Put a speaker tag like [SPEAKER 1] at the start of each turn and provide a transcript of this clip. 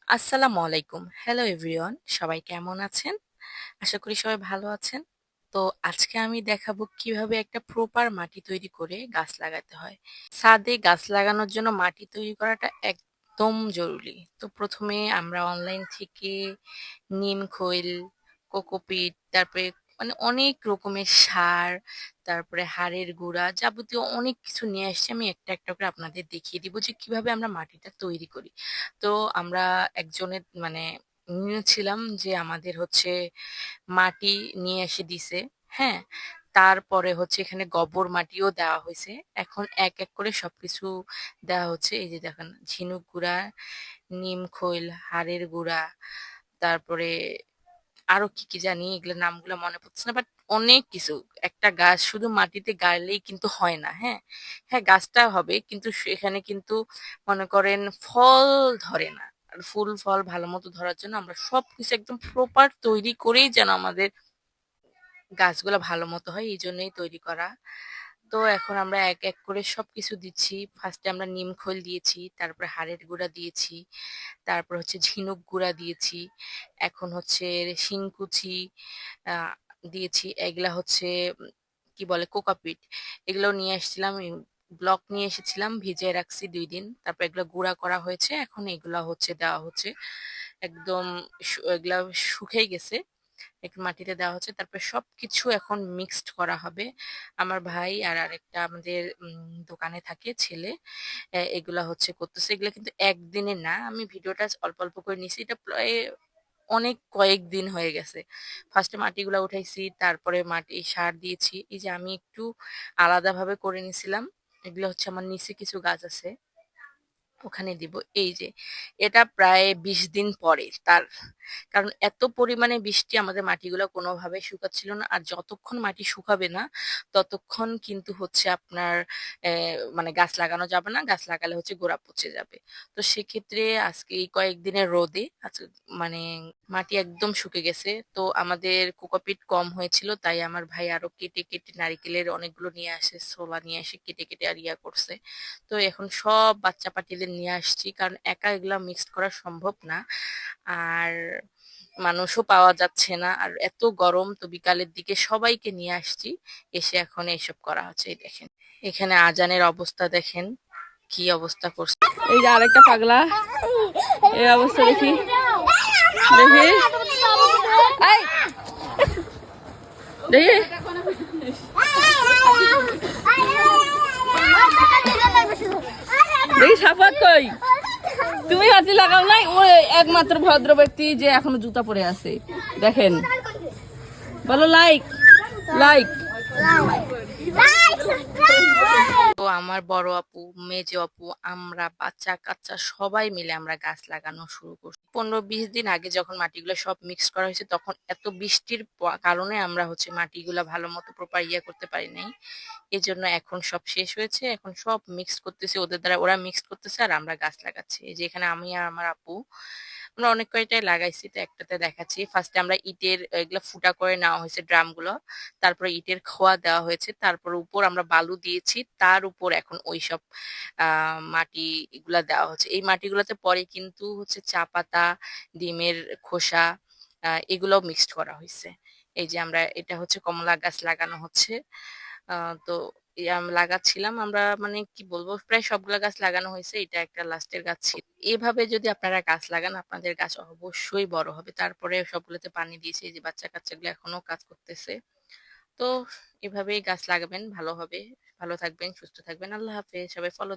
[SPEAKER 1] আসসালামু আলাইকুম। Hello everyone. সবাই কেমন আছেন? আশা করি সবাই ভালো আছেন। তো আজকে আমি দেখাবো কিভাবে একটা প্রপার মাটি তৈরি করে গাছ লাগাতে হয়। ছাদে গাছ লাগানোর জন্য মাটি তৈরি করাটা একদম জরুরি। তো ১ম এ আমরা অনলাইন থেকে নিম খৈল, কোকোপিট, তারপরে মানে অনেক রকমের সার, তারপরে হাড়ের গুঁড়া যাবতীয় অনেক কিছু নিয়ে আসছি। আমি একটা, একটা করে আপনাদের দেখিয়ে দিব যে কিভাবে আমরা মাটিটা তৈরি করি। তো আমরা একজনের মানে নিয়েছিলাম যে আমাদের হচ্ছে মাটি নিয়ে এসে দিছে। হ্যাঁ? তারপরে হচ্ছে এখানে গোবর মাটিও দেওয়া হইছে। এখন এক, এক করে সবকিছু দেওয়া হচ্ছে। এই যে দেখেন ঝিনুক গুঁড়া, নিম খৈল, হাড়ের গুঁড়া, তারপরে আরো কি, কি জানি এগুলোর নামগুলো মনে পড়ছে না। বাট অনেক কিছু। একটা গাছ শুধু মাটিতে গাড়লেই কিন্তু হয় না। হ্যাঁ? হ্যাঁ, গাছটা হবে কিন্তু সেখানে কিন্তু মনে করেন ফল ধরে না। আর ফুল ফল ভালো মতো ধরার জন্য আমরা সবকিছু একদম প্রপার তৈরি করেই যেন আমাদের গাছগুলা ভালো মতো হয় এইজন্যই তৈরি করা। তো এখন আমরা এক, এক করে সবকিছু দিচ্ছি। ফার্স্টে আমরা নিম খৈল দিয়েছি, তারপরে হাড়ের গুঁড়া দিয়েছি, তারপর হচ্ছে ঝিনুক গুঁড়া দিয়েছি। এখন হচ্ছে শিংকুচি আ দিয়েছি। এগুলা হচ্ছে কি বলে কোকাপিট। এগুলো নিয়ে আসছিলাম ব্লক নিয়ে এসেছিলাম, ভিজিয়ে রাখছি ২ দিন। তারপর এগুলো গুঁড়া করা হয়েছে। এখন এগুলা হচ্ছে দেওয়া হচ্ছে। একদম এগুলা শুকিয়ে গেছে। একটু মাটিতে দেওয়া হচ্ছে। তারপরে সবকিছু এখন মিক্সড করা হবে। আমার ভাই আর আরেকটা আমাদের দোকানে থাকে ছেলে। এগুলা হচ্ছে করতেছে। এগুলা কিন্তু একদিনের না। আমি ভিডিওটা অল্প, অল্প করে নিছি। এটা প্রায় অনেক কয়েকদিন হয়ে গেছে। ফার্স্টে মাটিগুলা উঠাইছি, তারপরে মাটি সার দিয়েছি। এই যে আমি একটু আলাদাভাবে করে নিছিলাম। এগুলো হচ্ছে আমার নিচে কিছু গাছ আছে। ওখানে দিব। এই যে এটা প্রায় ২০ দিন পরে তার কারণ এত পরিমাণে বৃষ্টি আমাদের মাটিগুলো কোনোভাবে শুকাচ্ছিল না। আর যতক্ষণ মাটি শুকাবে না ততক্ষণ কিন্তু হচ্ছে আপনার মানে গাছ লাগানো যাবে না। গাছ লাগালে হচ্ছে গোড়া পচে যাবে। তো সেক্ষেত্রে আজকে এই কয়েকদিনের রোদে আজকে মানে মাটি একদম শুকে গেছে। তো আমাদের কোকোপিট কম হয়েছিল তাই আমার ভাই আরো কেটে, কেটে নারিকেলের অনেকগুলো নিয়ে আসে, ছোলা নিয়ে এসে কেটে, কেটে আর ইয়া করছে। তো এখন সব বাচ্চা পাটিদের নিয়ে আসছি কারণ একা এগুলা মিক্সড করা সম্ভব না। আর মানুষও পাওয়া যাচ্ছে না। আর এত গরম তো বিকালের দিকে সবাইকে নিয়ে আসছি। এসে এখন এইসব করা হচ্ছে। এই দেখেন। এখানে আজানের অবস্থা দেখেন। কি অবস্থা করছে। এই যে আরেকটা পাগলা। এই অবস্থা দেখি। দেখি। এই, দেখি। দেখি সাফাত কই? তুমি হাতি লাগাও নাই? ও একমাত্র ভদ্র ব্যক্তি যে এখনো জুতা পরে আছে। দেখেন। বলো লাইক, লাইক। তো আমার বড় আপু, মেজো আপু, আমরা বাচ্চা-কাচ্চা সবাই মিলে আমরা গাছ লাগানো শুরু করছি। ১৫-২০ দিন আগে যখন মাটিগুলো সব মিক্সড করা হয়েছে তখন এত বৃষ্টির কারণে আমরা হচ্ছে মাটিগুলা ভালো মতো প্রপার ইয়ে করতে পারি নাই। এজন্য এখন সব শেষ হয়েছে। এখন সব মিক্সড করতেছি ওদের দ্বারা ওরা মিক্সড করতেছে আর আমরা গাছ লাগাচ্ছি। এই যে এখানে আমি আর আমার আপু আমরা অনেক কয়টাই লাগাইছি তো একটাতে দেখাচ্ছি। ফার্স্টে আমরা ইটের এগুলা ফুটা করে নেওয়া হয়েছে ড্রামগুলো। তারপরে ইটের খোয়া দেওয়া হয়েছে। তারপর উপর আমরা বালু দিয়েছি। তার উপর এখন ওইসব আ মাটি এগুলা দেওয়া হচ্ছে। এই মাটিগুলাতে পরে কিন্তু হচ্ছে চা পাতা, ডিমের খোসা এগুলাও মিক্সড করা হইছে। এই যে আমরা এটা হচ্ছে কমলা গাছ লাগানো হচ্ছে। আ তো লাগাচ্ছিলাম আমরা মানে কি বলবো প্রায় সবগুলা গাছ লাগানো হয়েছে। এটা একটা লাস্টের গাছ ছিল। এভাবে যদি আপনারা গাছ লাগান আপনাদের গাছ অবশ্যই বড় হবে। তারপরে সবগুলোতে পানি দিয়েছি। এই যে বাচ্চা-কাচ্চাগুলো এখনো কাজ করতেছে। তো এভাবেই গাছ লাগাবেন ভালো হবে। ভালো থাকবেন, সুস্থ থাকবেন। আল্লাহ হাফেজ। সবাই ফলো